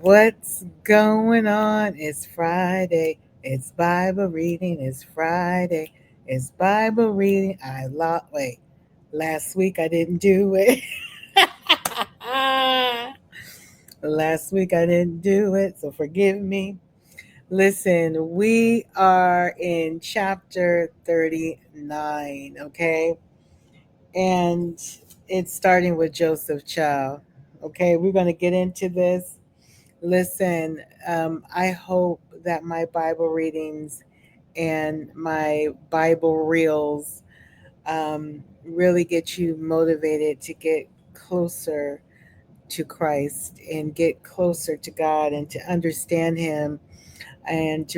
What's going on? It's Friday. It's Bible reading. It's Friday. It's Bible reading. Wait. Last week I didn't do it. Last week I didn't do it, so forgive me. Listen, we are in chapter 39, okay? And it's starting with Joseph Child. Okay, we're going to get into this. Listen, I hope that my Bible readings and my Bible reels really get you motivated to get closer to Christ and get closer to God and to understand Him and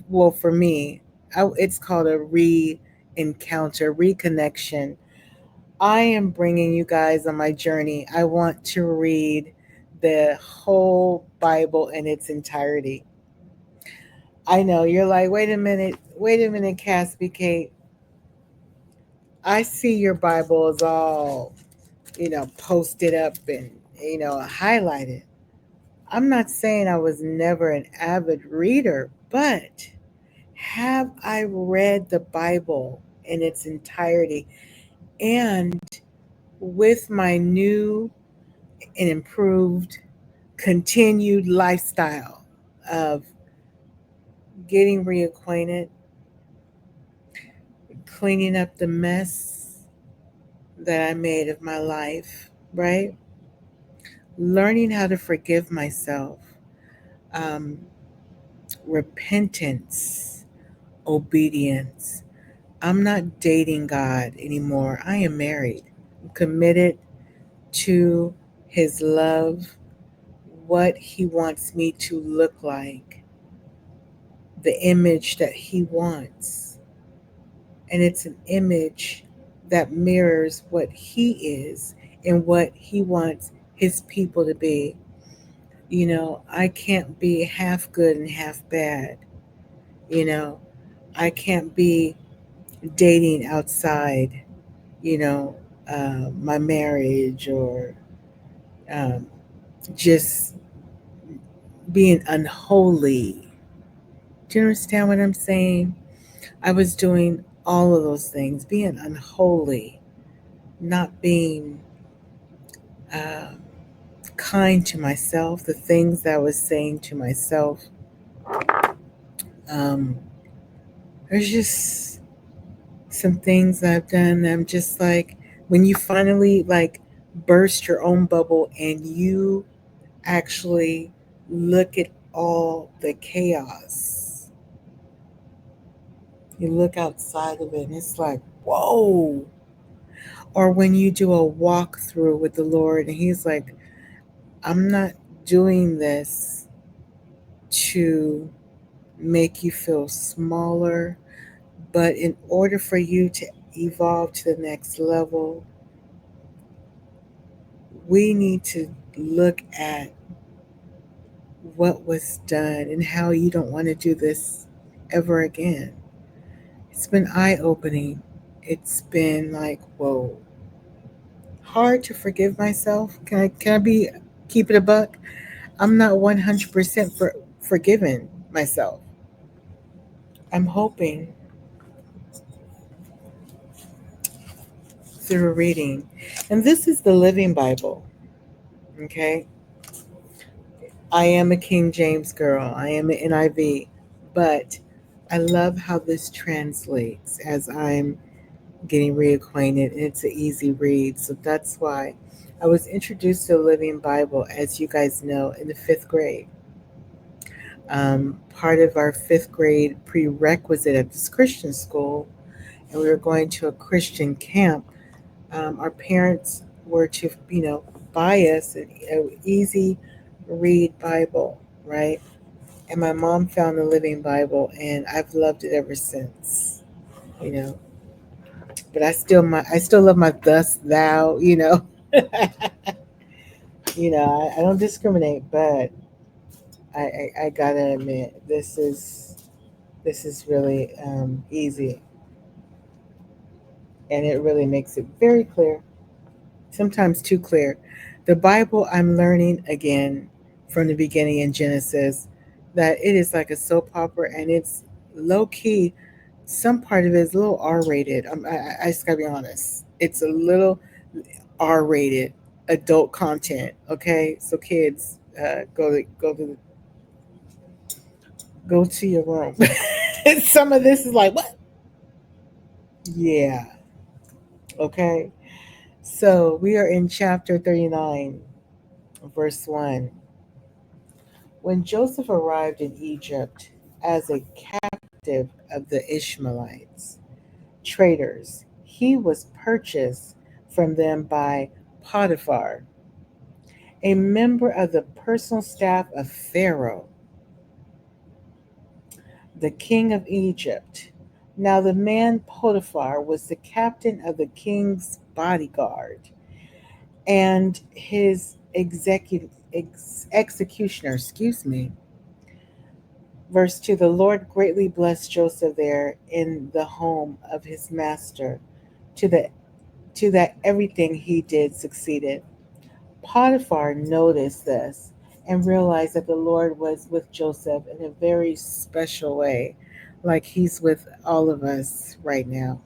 well, for me, it's called a re-encounter, reconnection. I am bringing you guys on my journey. I want to read the whole Bible in its entirety. I know you're like, wait a minute, Casby Kate. I see your Bible is all, posted up and, highlighted. I'm not saying I was never an avid reader, but have I read the Bible in its entirety? And with my new and improved, continued lifestyle of getting reacquainted, cleaning up the mess that I made of my life, right? Learning how to forgive myself, um, repentance, obedience. I'm not dating God anymore. I am married. I'm committed to His love, what He wants me to look like, the image that He wants. And it's an image that mirrors what He is and what He wants His people to be. I can't be half good and half bad. You know, I can't be dating outside, you know, my marriage or um, just being unholy. Do you understand what I'm saying? I was doing all of those things, being unholy, not being uh, kind to myself, the things that I was saying to myself. Um, there's just some things I've done. I'm just like, when you finally like burst your own bubble and you actually look at all the chaos, you look outside of it and it's like, whoa. Or when you do a walkthrough with the Lord and He's like, I'm not doing this to make you feel smaller, but in order for you to evolve to the next level, we need to look at what was done and how you don't want to do this ever again. It's been eye opening. It's been like, whoa, hard to forgive myself. Can I be keep it a buck? I'm not 100% forgiven myself. I'm hoping through reading, and this is the Living Bible. Okay, I am a King James girl. I am an NIV, but I love how this translates as I'm getting reacquainted, and it's an easy read. So that's why I was introduced to the Living Bible, as you guys know, in the fifth grade. Part of our fifth grade prerequisite at this Christian school, and we were going to a Christian camp. Our parents were to, buy us an easy read Bible, right? And my mom found the Living Bible, and I've loved it ever since. You know, but I still love my thus thou. I don't discriminate, but I gotta admit this is really easy, and it really makes it very clear. Sometimes too clear. The Bible I'm learning again from the beginning in Genesis that it is like a soap opera, and it's low key. Some part of it is a little R rated. I just gotta be honest. It's a little R rated adult content. Okay, so kids, go to your room. Some of this is like what? Yeah. Okay. So we are in chapter 39, verse 1. When Joseph arrived in Egypt as a captive of the Ishmaelites, traders, he was purchased from them by Potiphar, a member of the personal staff of Pharaoh, the king of Egypt. Now the man Potiphar was the captain of the king's bodyguard and his executioner, excuse me. Verse 2, the Lord greatly blessed Joseph there in the home of his master, to the to that everything he did succeeded. Potiphar noticed this and realized that the Lord was with Joseph in a very special way, like he's with all of us right now.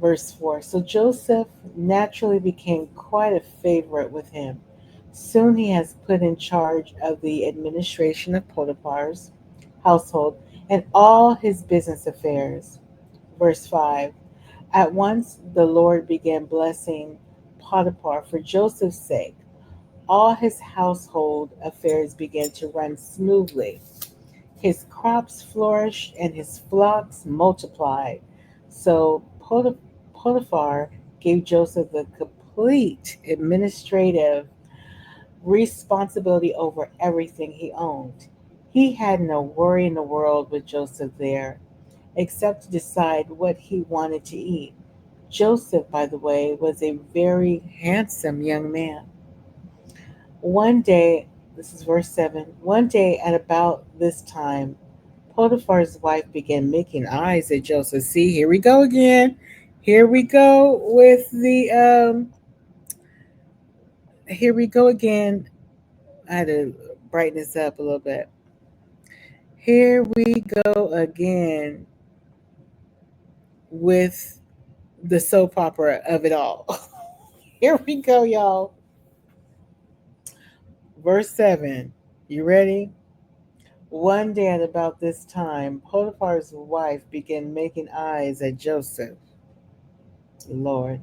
Verse 4, so Joseph naturally became quite a favorite with him. Soon he has put in charge of the administration of Potiphar's household and all his business affairs. Verse 5, at once the Lord began blessing Potiphar for Joseph's sake. All his household affairs began to run smoothly. His crops flourished and his flocks multiplied. So Potiphar gave Joseph the complete administrative responsibility over everything he owned. He had no worry in the world with Joseph there, except to decide what he wanted to eat. Joseph, by the way, was a very handsome young man. One day, this is verse 7, one day at about this time, Potiphar's wife began making eyes at Joseph. See, here we go again. Here we go with here we go again. I had to brighten this up a little bit. Here we go again with the soap opera of it all. Here we go, y'all. Verse 7. You ready? One day at about this time, Potiphar's wife began making eyes at Joseph, Lord,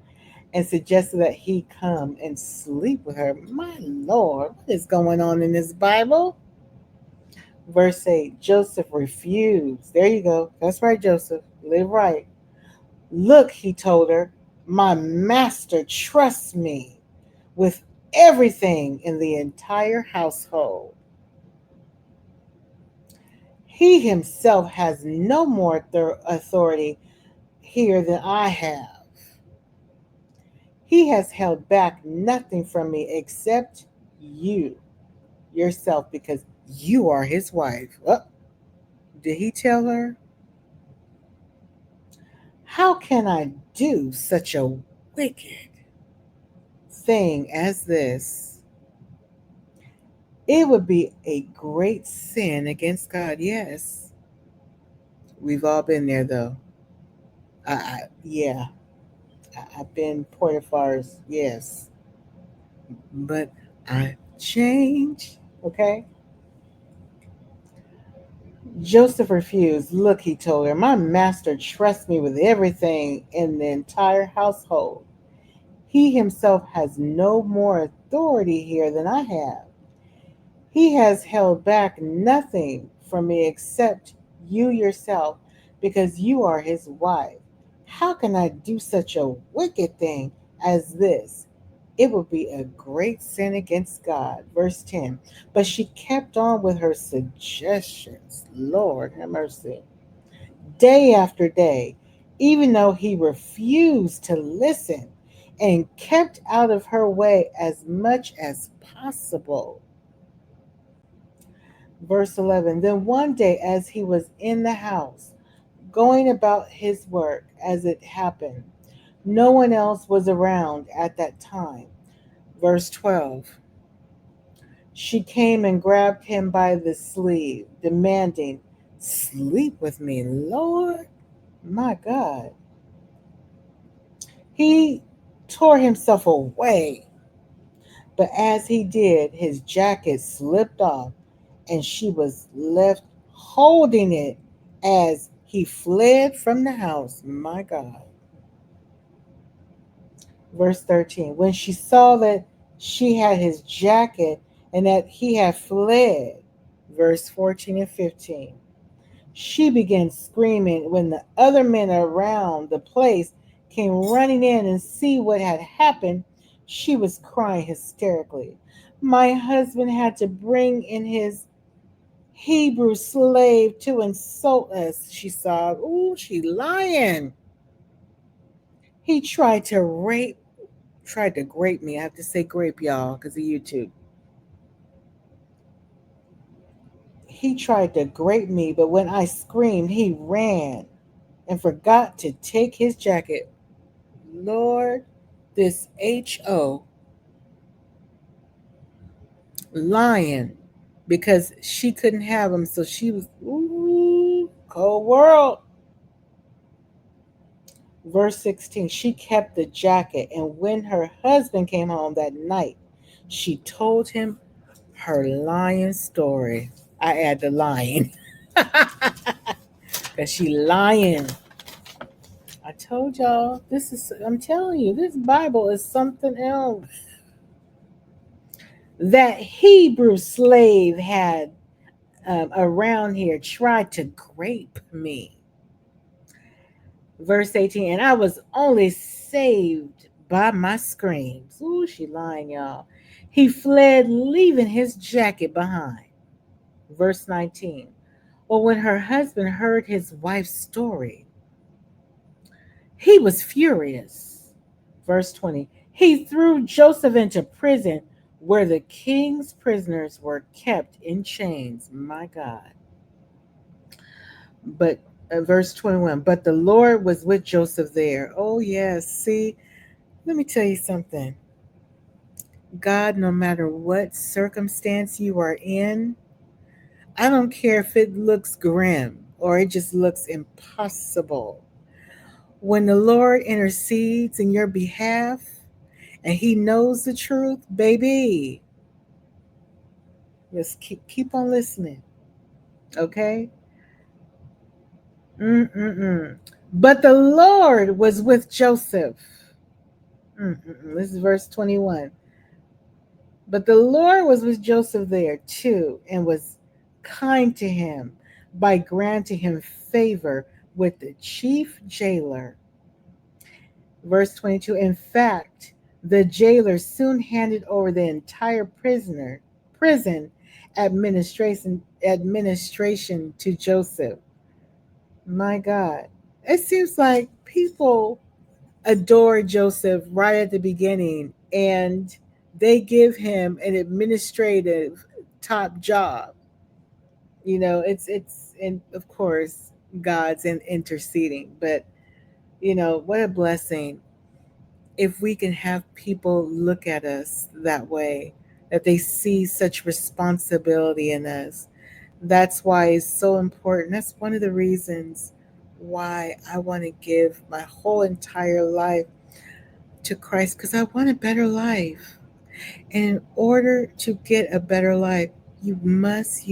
and suggested that he come and sleep with her. My Lord, what is going on in this Bible? Verse 8, Joseph refused. There you go. That's right, Joseph. Live right. Look, he told her, my master trusts me with everything in the entire household. He himself has no more authority here than I have. He has held back nothing from me except you, yourself, because you are his wife. Oh, did he tell her? How can I do such a wicked thing as this? It would be a great sin against God. Yes. We've all been there, though. Yeah, I've been Potiphar's, yes. But I changed. Okay. Joseph refused. Look, he told her, my master trusts me with everything in the entire household. He himself has no more authority here than I have. He has held back nothing from me except you yourself, because you are his wife. How can I do such a wicked thing as this? It would be a great sin against God. Verse 10. But she kept on with her suggestions. Lord have mercy. Day after day, even though he refused to listen and kept out of her way as much as possible. Verse 11. Then one day, as he was in the house, going about his work, as it happened, no one else was around at that time. Verse 12. She came and grabbed him by the sleeve, demanding, "Sleep with me, Lord." My God. He tore himself away, but as he did, his jacket slipped off and she was left holding it as he fled from the house. My God. Verse 13. When she saw that she had his jacket and that he had fled, verse 14 and 15. She began screaming when the other men around the place came running in and see what had happened. She was crying hysterically. "My husband had to bring in his Hebrew slave to insult us," she sobbed. "Ooh, she lying. He tried to grape me. I have to say grape, y'all, because of YouTube. He tried to grape me, but when I screamed, he ran and forgot to take his jacket. Lord, this HO lying because she couldn't have him. So she was, ooh, cold world. Verse 16, she kept the jacket, and when her husband came home that night, she told him her lying story. I add the lying because she lying. I told y'all, I'm telling you, this Bible is something else. That Hebrew slave had around here tried to grape me. Verse 18, and I was only saved by my screams. Ooh, she lying, y'all. He fled, leaving his jacket behind. Verse 19, well, when her husband heard his wife's story, he was furious. Verse 20, he threw Joseph into prison where the king's prisoners were kept in chains. My God. But verse 21, but the Lord was with Joseph there. Oh, yes. See, let me tell you something. God, no matter what circumstance you are in, I don't care if it looks grim or it just looks impossible. When the Lord intercedes in your behalf and he knows the truth, baby, just keep on listening, okay? Mm-mm-mm. But the Lord was with Joseph. Mm-mm-mm. This is verse 21. But the Lord was with Joseph there too, and was kind to him by granting him favor with the chief jailer. Verse 22, in fact, the jailer soon handed over the entire prison administration to Joseph. My God. It seems like people adore Joseph right at the beginning and they give him an administrative top job. You know, it's and of course God's in interceding, but what a blessing if we can have people look at us that way, that they see such responsibility in us. That's why it's so important. That's one of the reasons why I want to give my whole entire life to Christ because I want a better life. And in order to get a better life, you must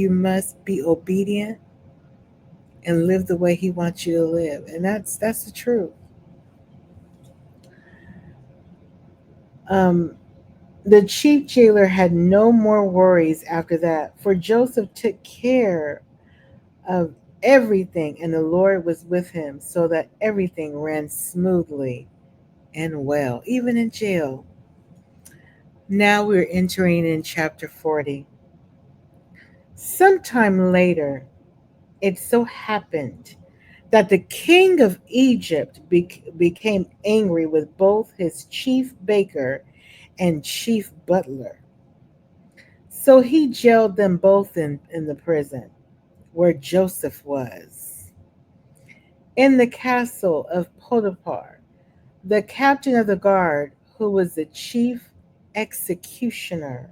be obedient and live the way he wants you to live. And that's the truth. Um, the chief jailer had no more worries after that, for Joseph took care of everything, and the Lord was with him, so that everything ran smoothly and well, even in jail. Now we're entering in chapter 40. Sometime later, it so happened that the king of Egypt became angry with both his chief baker and chief butler. So he jailed them both in the prison where Joseph was. In the castle of Potiphar, the captain of the guard, who was the chief executioner,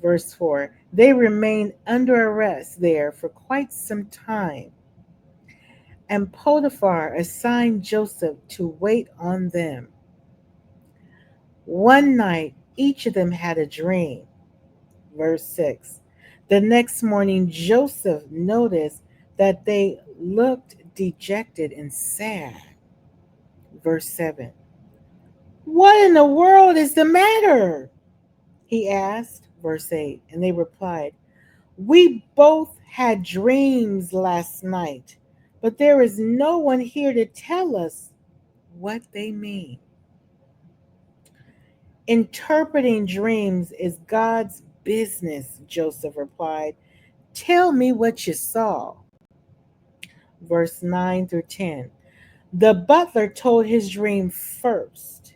Verse 4. They remained under arrest there for quite some time, and Potiphar assigned Joseph to wait on them. One night, each of them had a dream. Verse 6. The next morning, Joseph noticed that they looked dejected and sad. Verse 7. What in the world is the matter? He asked. Verse 8. And they replied, We both had dreams last night, but there is no one here to tell us what they mean. Interpreting dreams is God's business, Joseph replied. Tell me what you saw. Verse 9 through 10. The butler told his dream first.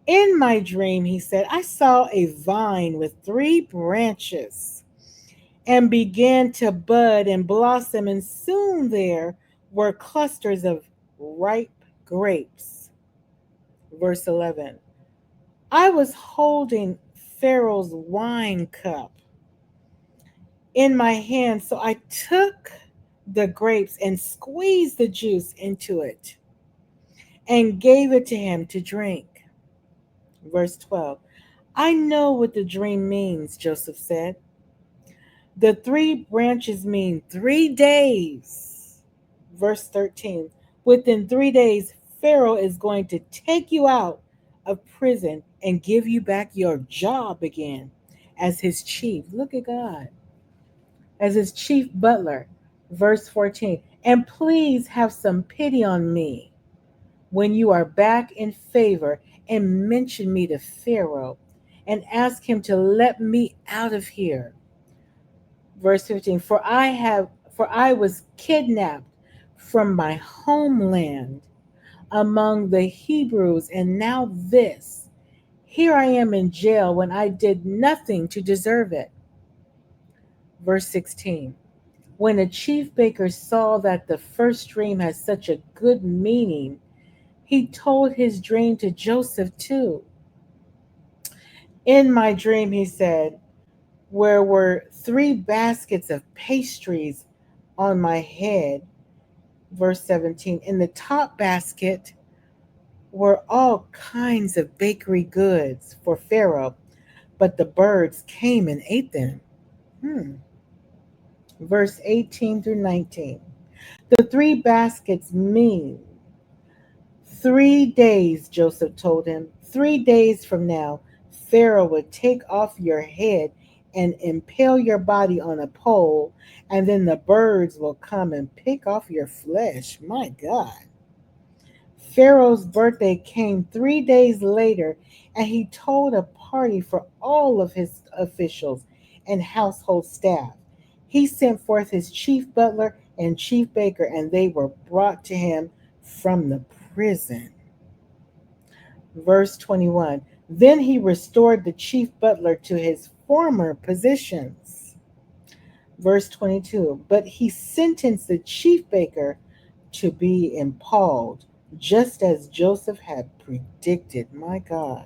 In my dream, he said, I saw a vine with 3 branches and began to bud and blossom, and soon there were clusters of ripe grapes. Verse 11. I was holding Pharaoh's wine cup in my hand, so I took the grapes and squeezed the juice into it and gave it to him to drink. Verse 12. I know what the dream means, Joseph said. The 3 branches mean 3 days. Verse 13. Within 3 days, Pharaoh is going to take you out of prison and give you back your job again as his chief. Look at God. As his chief butler. Verse 14. And please have some pity on me when you are back in favor, and mention me to Pharaoh and ask him to let me out of here. Verse 15. For I was kidnapped from my homeland among the Hebrews, and now this. Here I am in jail when I did nothing to deserve it. Verse 16. When the chief baker saw that the first dream had such a good meaning, he told his dream to Joseph too. In my dream, he said, where were 3 baskets of pastries on my head. Verse 17. In the top basket were all kinds of bakery goods for Pharaoh, but the birds came and ate them. Hmm. Verse 18 through 19. The 3 baskets mean 3 days, Joseph told him. 3 days from now, Pharaoh will take off your head and impale your body on a pole, and then the birds will come and pick off your flesh. My God. Pharaoh's birthday came 3 days later, and he told a party for all of his officials and household staff. He sent forth his chief butler and chief baker, and they were brought to him from the prison. Verse 21. Then he restored the chief butler to his former positions. Verse 22. But he sentenced the chief baker to be impaled, just as Joseph had predicted. My God.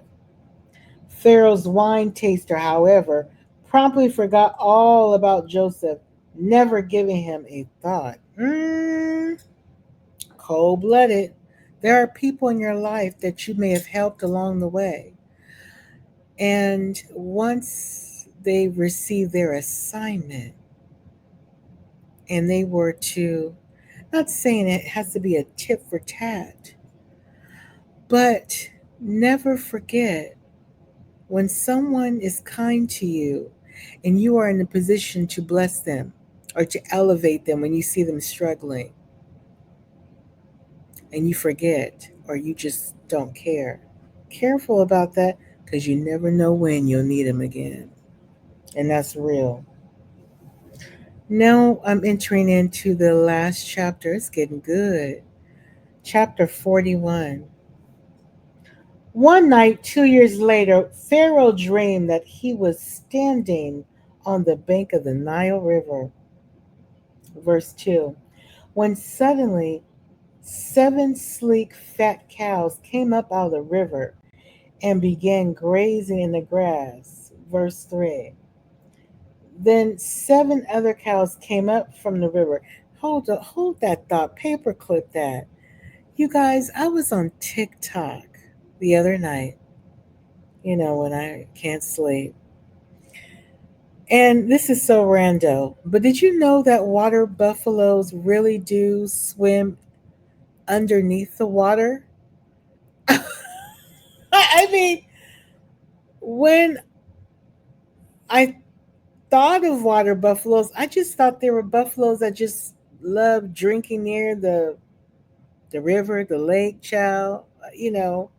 Pharaoh's wine taster, however, promptly forgot all about Joseph, never giving him a thought. Cold blooded. There are people in your life that you may have helped along the way. And once they receive their assignment and they were to, not saying it has to be a tit for tat, but never forget when someone is kind to you and you are in a position to bless them or to elevate them when you see them struggling and you forget or you just don't care. Careful about that because you never know when you'll need them again. And that's real. Now I'm entering into the last chapter. It's getting good. Chapter 41. One night, 2 years later, Pharaoh dreamed that he was standing on the bank of the Nile River. Verse 2. When suddenly 7 sleek fat cows came up out of the river and began grazing in the grass. Verse 3. Then seven other cows came up from the river. Hold that thought, paperclip that. You guys, I was on TikTok the other night, when I can't sleep. And this is so rando, but did you know that water buffaloes really do swim underneath the water? I mean, when I thought of water buffaloes, I just thought they were buffaloes that just love drinking near the river, the lake, child. You know,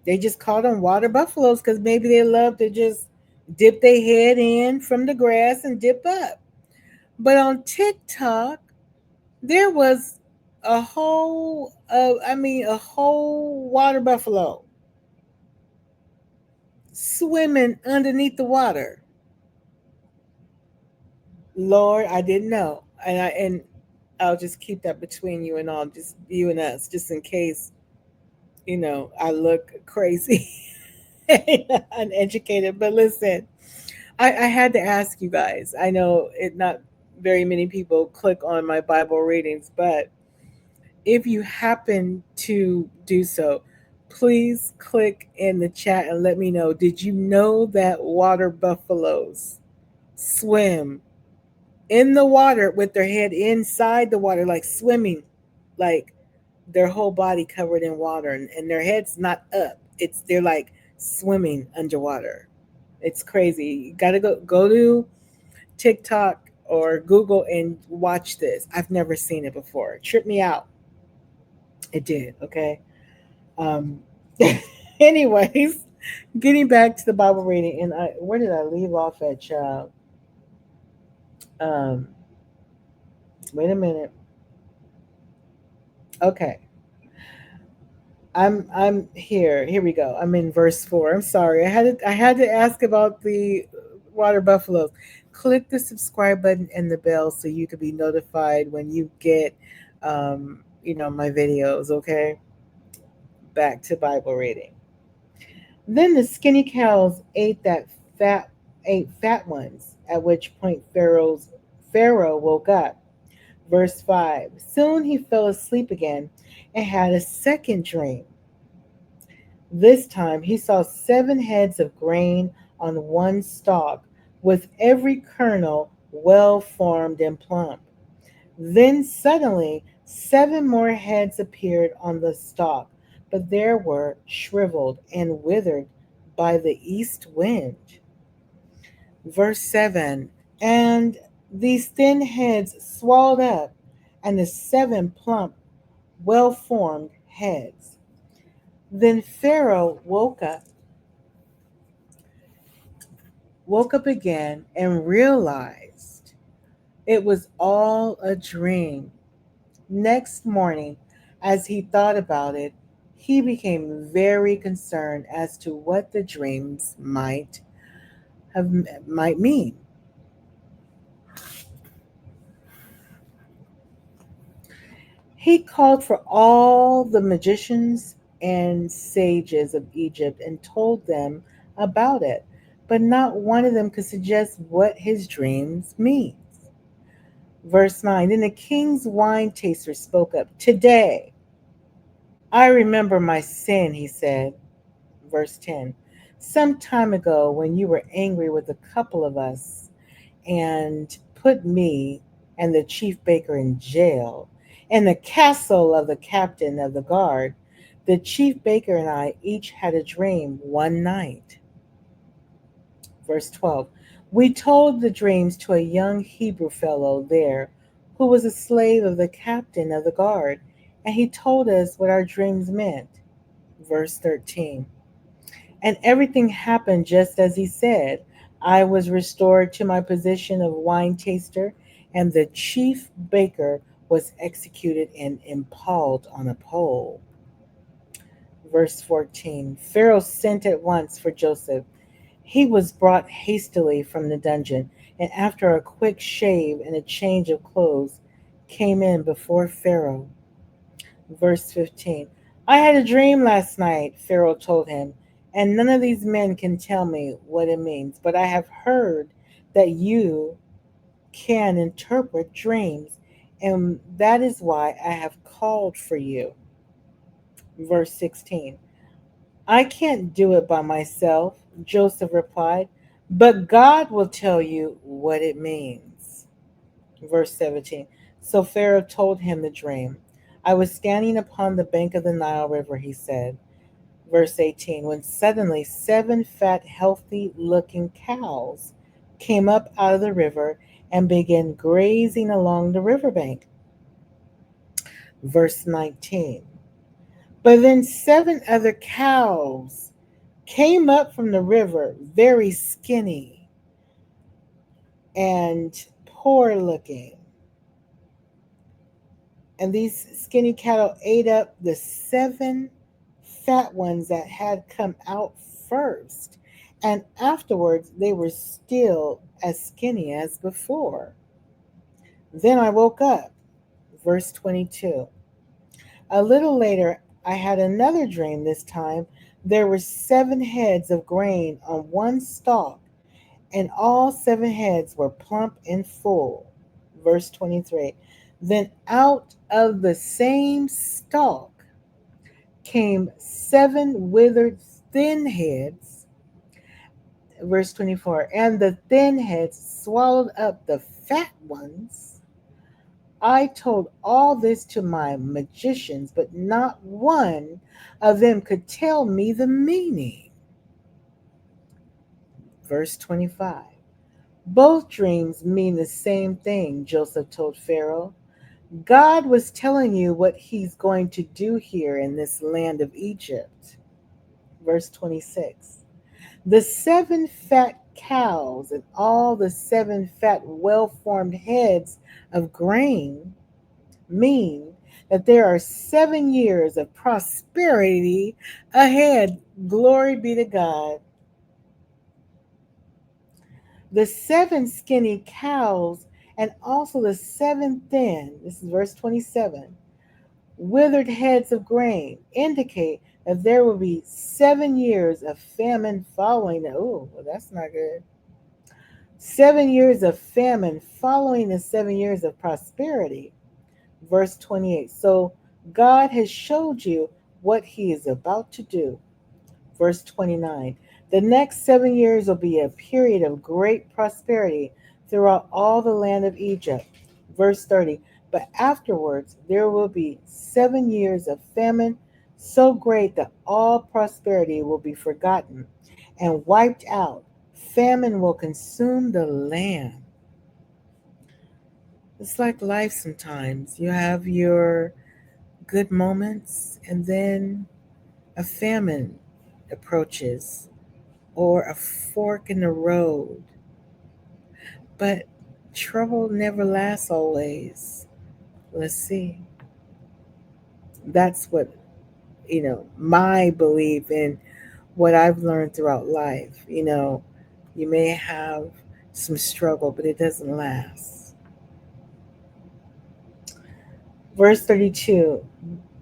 they just called them water buffaloes because maybe they love to just dip their head in from the grass and dip up. But on TikTok, there was a whole water buffalo swimming underneath the water. Lord, I didn't know, and I'll just keep that between you and all, just you and us, just in case I look crazy, uneducated. But listen, I had to ask you guys. I know it not very many people click on my Bible readings, but if you happen to do so, please click in the chat and let me know. Did you know that water buffaloes swim in the water with their head inside the water, like swimming, like their whole body covered in water, and their head's not up? They're like swimming underwater. It's crazy. You gotta go to TikTok or Google and watch this. I've never seen it before. It tripped me out. It did. Okay. Um, anyways, getting back to the Bible reading, and where did I leave off at, child? Um, wait a minute. Okay, I'm here. Here we go. I'm in verse 4. I'm sorry. I had to ask about the water buffaloes. Click the subscribe button and the bell so you can be notified when you get, my videos. Okay, back to Bible reading. Then the skinny cows fat ate fat ones, at which point Pharaoh woke up. Verse 5. Soon he fell asleep again and had a second dream. This time he saw 7 heads of grain on one stalk, with every kernel well formed and plump. Then suddenly 7 more heads appeared on the stalk, but they were shriveled and withered by the east wind. Verse 7. And these thin heads swelled up, and the 7 plump, well formed heads. Then Pharaoh woke up again and realized it was all a dream. Next morning, as he thought about it, he became very concerned as to what the dreams have might mean. He called for all the magicians and sages of Egypt and told them about it, but not one of them could suggest what his dreams mean. Verse 9. Then the king's wine taster spoke up. Today, I remember my sin, he said. Verse 10. Some time ago, when you were angry with a couple of us and put me and the chief baker in jail in the castle of the captain of the guard, the chief baker and I each had a dream one night. Verse 12. We told the dreams to a young Hebrew fellow there who was a slave of the captain of the guard, and he told us what our dreams meant. Verse 13. And everything happened just as he said. I was restored to my position of wine taster, and the chief baker was executed and impaled on a pole. Verse 14. Pharaoh sent at once for Joseph. He was brought hastily from the dungeon, and after a quick shave and a change of clothes, came in before Pharaoh. Verse 15. I had a dream last night, Pharaoh told him, and none of these men can tell me what it means, but I have heard that you can interpret dreams, and that is why I have called for you. Verse 16. I can't do it by myself, Joseph replied, but God will tell you what it means. Verse 17. So Pharaoh told him the dream. I was standing upon the bank of the Nile River, he said. Verse 18. When suddenly 7 fat, healthy looking cows came up out of the river and began grazing along the riverbank. Verse 19. But then 7 other cows came up from the river, very skinny and poor looking. And these skinny cattle ate up the 7 fat ones that had come out first. And afterwards, they were still as skinny as before. Then I woke up. Verse 22. A little later, I had another dream. This time, there were 7 heads of grain on one stalk, and all 7 heads were plump and full. Verse 23. Then out of the same stalk came 7 withered thin heads. Verse 24. And the thin heads swallowed up the fat ones. I told all this to my magicians, but not one of them could tell me the meaning. Verse 25. Both dreams mean the same thing, Joseph told Pharaoh. God was telling you what he's going to do here in this land of Egypt. Verse 26. The 7 fat cows and all the 7 fat, well formed heads of grain mean that there are 7 years of prosperity ahead. Glory be to God. The 7 skinny cows and also the 7 thin, this is verse 27, withered heads of grain indicate that there will be 7 years of famine following. Oh, well, that's not good. 7 years of famine following the 7 years of prosperity. Verse 28. So God has showed you what he is about to do. Verse 29. The next 7 years will be a period of great prosperity throughout all the land of Egypt. Verse 30. But afterwards there will be 7 years of famine so great that all prosperity will be forgotten and wiped out. Famine will consume the land. It's like life sometimes. You have your good moments and then a famine approaches or a fork in the road. But trouble never lasts always. Let's see. That's what, my belief in what I've learned throughout life. You may have some struggle, but it doesn't last. Verse 32.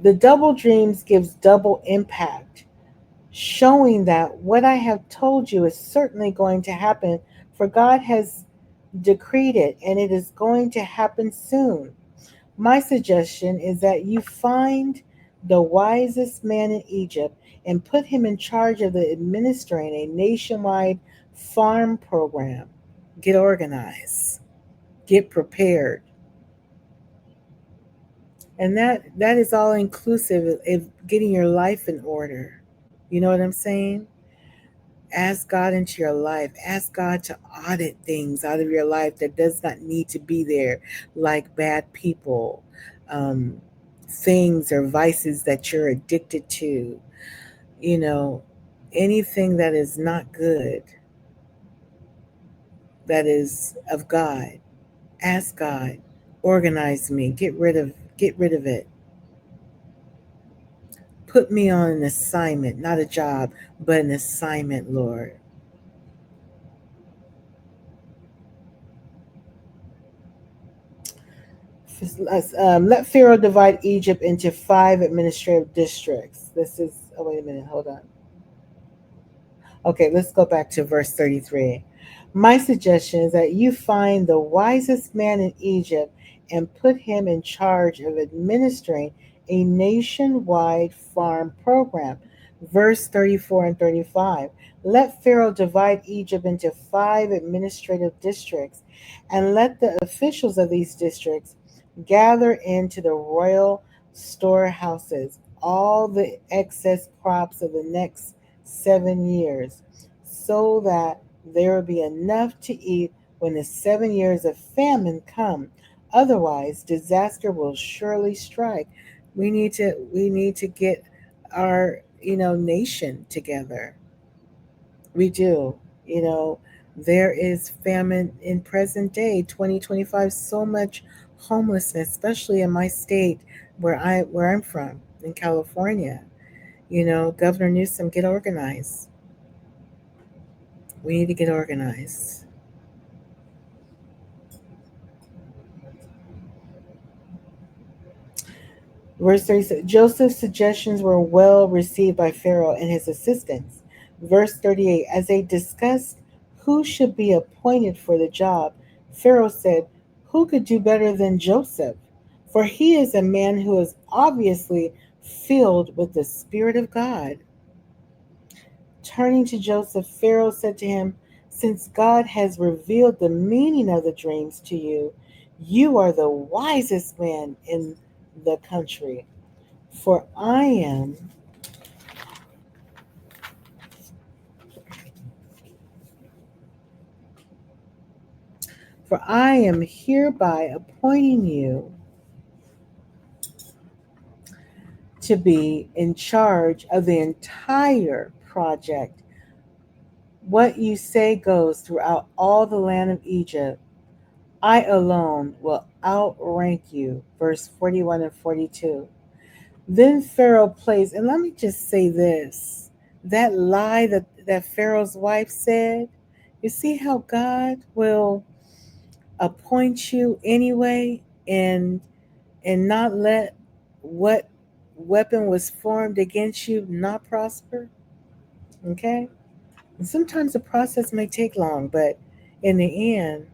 The double dreams gives double impact, showing that what I have told you is certainly going to happen, for God has decreed it and it is going to happen soon. My suggestion is that you find the wisest man in Egypt and put him in charge of the administering a nationwide farm program. Get organized, get prepared. And that is all inclusive of getting your life in order. You know what I'm saying? Ask God into your life. Ask God to audit things out of your life that does not need to be there, like bad people, um, things or vices that you're addicted to, you know, anything that is not good, that is of God. Ask God, organize me, get rid of it. Put me on an assignment, not a job, but an assignment, Lord. Let Pharaoh divide Egypt into 5 administrative districts. Oh, wait a minute, hold on. Okay, let's go back to verse 33. My suggestion is that you find the wisest man in Egypt and put him in charge of administering a nationwide farm program. Verse 34 and 35. Let Pharaoh divide Egypt into 5 administrative districts, and let the officials of these districts gather into the royal storehouses all the excess crops of the next 7 years, so that there will be enough to eat when the 7 years of famine come. Otherwise, disaster will surely strike. We need to get our nation together. We do. You know, there is famine in present day 2025, so much homelessness, especially in my state where I'm from in California. Governor Newsom, get organized. We need to get organized. Verse 36, Joseph's suggestions were well received by Pharaoh and his assistants. Verse 38, as they discussed who should be appointed for the job, Pharaoh said, who could do better than Joseph? For he is a man who is obviously filled with the Spirit of God. Turning to Joseph, Pharaoh said to him, since God has revealed the meaning of the dreams to you, you are the wisest man in the country. For I am for I am hereby appointing you to be in charge of the entire project. What you say goes throughout all the land of Egypt. I alone will outrank you. Verse 41 and 42. Then Pharaoh placed, and let me just say this, that lie that Pharaoh's wife said, you see how God will appoint you anyway, and not let what weapon was formed against you not prosper. Okay? And sometimes the process may take long, but in the end,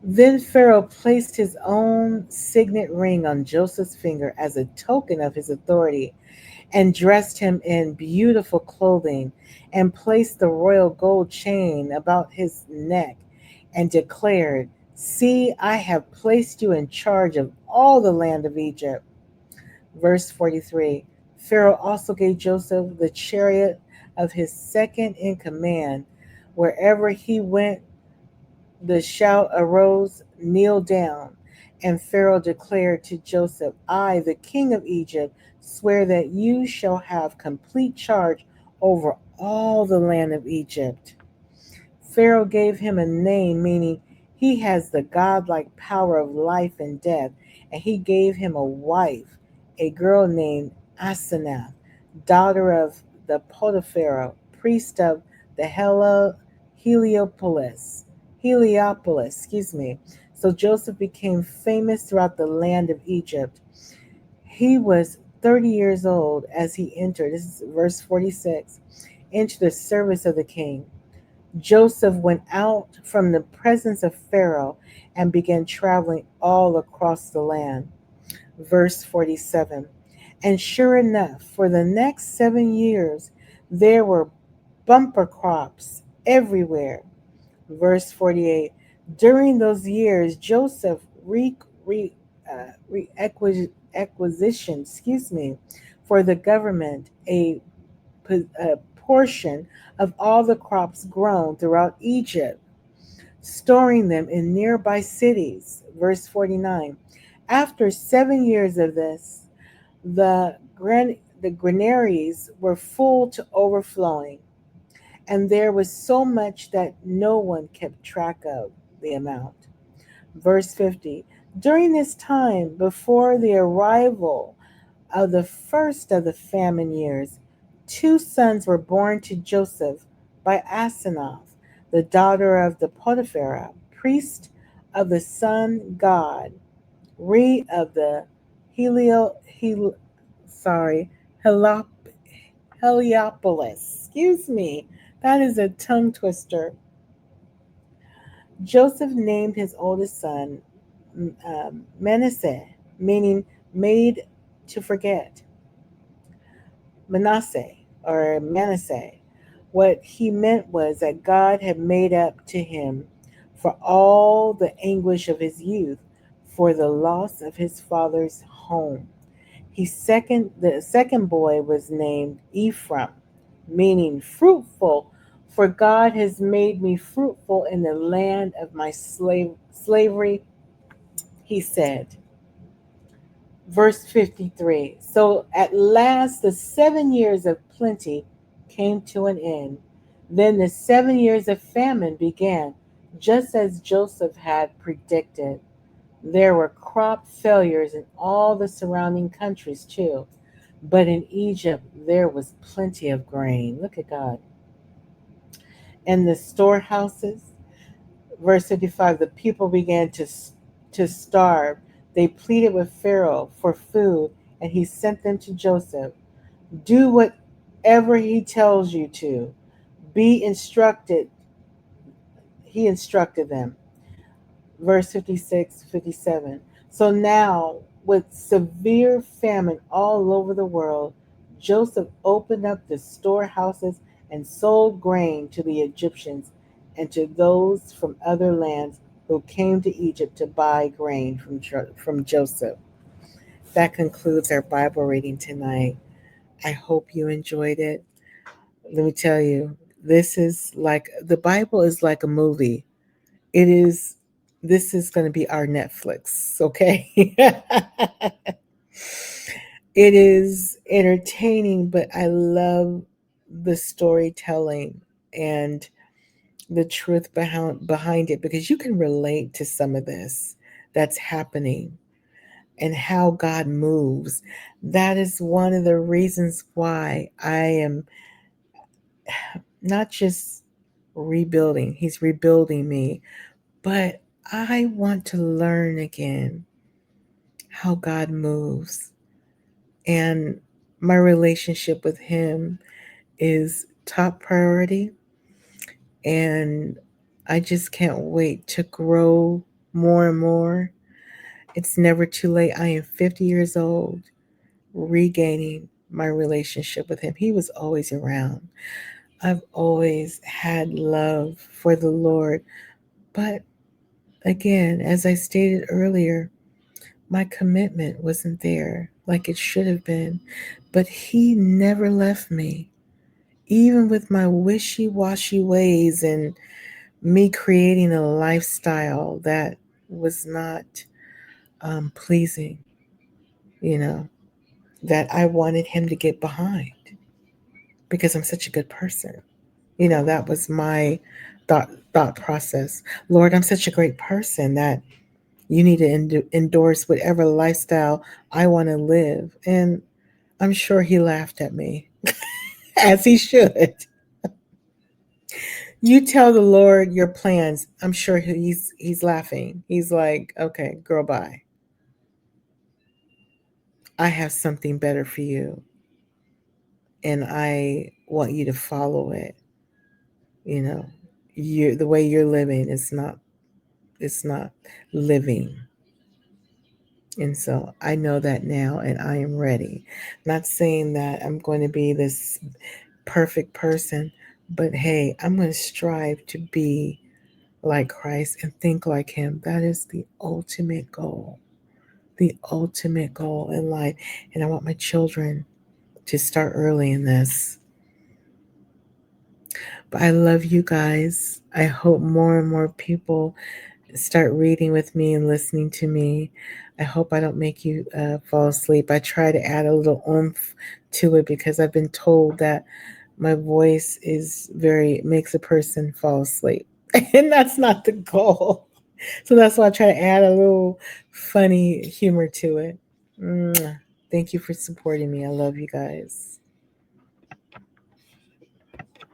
then Pharaoh placed his own signet ring on Joseph's finger as a token of his authority, and dressed him in beautiful clothing, and placed the royal gold chain about his neck, and declared, see, I have placed you in charge of all the land of Egypt. Verse 43, Pharaoh also gave Joseph the chariot of his second in command. Wherever he went, the shout arose, kneel down. And Pharaoh declared to Joseph, I, the king of Egypt, swear that you shall have complete charge over all the land of Egypt. Pharaoh gave him a name meaning he has the godlike power of life and death, and he gave him a wife, a girl named Asenath, daughter of the Potiphar, priest of the Heliopolis. Excuse me. So Joseph became famous throughout the land of Egypt. He was 30 years old as he entered, this is verse 46, into the service of the king. Joseph went out from the presence of Pharaoh and began traveling all across the land. Verse 47. And sure enough, for the next 7 years, there were bumper crops everywhere. Verse 48. During those years, Joseph acquisition, for the government a portion of all the crops grown throughout Egypt, storing them in nearby cities. Verse 49. After 7 years of this, the, the granaries were full to overflowing, and there was so much that no one kept track of the amount. Verse 50. During this time, before the arrival of the first of the famine years, 2 sons were born to Joseph by Asenath, the daughter of the Potiphar, priest of the sun god, Re of the Helio, Hel, sorry, Helop, Heliopolis. Excuse me. That is a tongue twister. Joseph named his oldest son Manasseh, meaning made to forget, Manasseh or Manasseh. What he meant was that God had made up to him for all the anguish of his youth, for the loss of his father's home. The second boy was named Ephraim, meaning fruitful, for God has made me fruitful in the land of my slavery, he said. Verse 53. So at last the 7 years of plenty came to an end. Then the 7 years of famine began, just as Joseph had predicted. There were crop failures in all the surrounding countries too. But in Egypt there was plenty of grain. Look at God. And the storehouses, verse 55, the people began to starve. They pleaded with Pharaoh for food, and he sent them to Joseph. Do whatever he tells you to. Be instructed, he instructed them. Verse 56, 57. So now, with severe famine all over the world, Joseph opened up the storehouses and sold grain to the Egyptians and to those from other lands who came to Egypt to buy grain from Joseph. That concludes our Bible reading tonight. I hope you enjoyed it. Let me tell you, this is like the Bible is like a movie. It is, this is going to be our Netflix, okay? It is entertaining, but I love the storytelling and the truth behind it, because you can relate to some of this that's happening and how God moves. That is one of the reasons why I am not just rebuilding, He's rebuilding me, but I want to learn again how God moves. And my relationship with Him is top priority. And I just can't wait to grow more and more. It's never too late. I am 50 years old, regaining my relationship with Him. He was always around. I've always had love for the Lord. But again, as I stated earlier, my commitment wasn't there like it should have been. But He never left me, even with my wishy washy ways and me creating a lifestyle that was not pleasing, you know, that I wanted Him to get behind because I'm such a good person. That was my thought process. Lord, I'm such a great person that you need to endorse whatever lifestyle I want to live. And I'm sure He laughed at me, as He should. You tell the Lord your plans. I'm sure he's laughing. He's like, okay, girl, bye. I have something better for you, and I want you to follow it. You know, the way you're living is not, it's not living. And so I know that now, and I am ready. Not saying that I'm going to be this perfect person, but hey, I'm going to strive to be like Christ and think like Him. That is the ultimate goal. The ultimate goal in life. And I want my children to start early in this. But I love you guys. I hope more and more people start reading with me and listening to me. I hope I don't make you fall asleep. I try to add a little oomph to it because I've been told that my voice is makes a person fall asleep. And that's not the goal. So that's why I try to add a little funny humor to it. Mwah. Thank you for supporting me. I love you guys.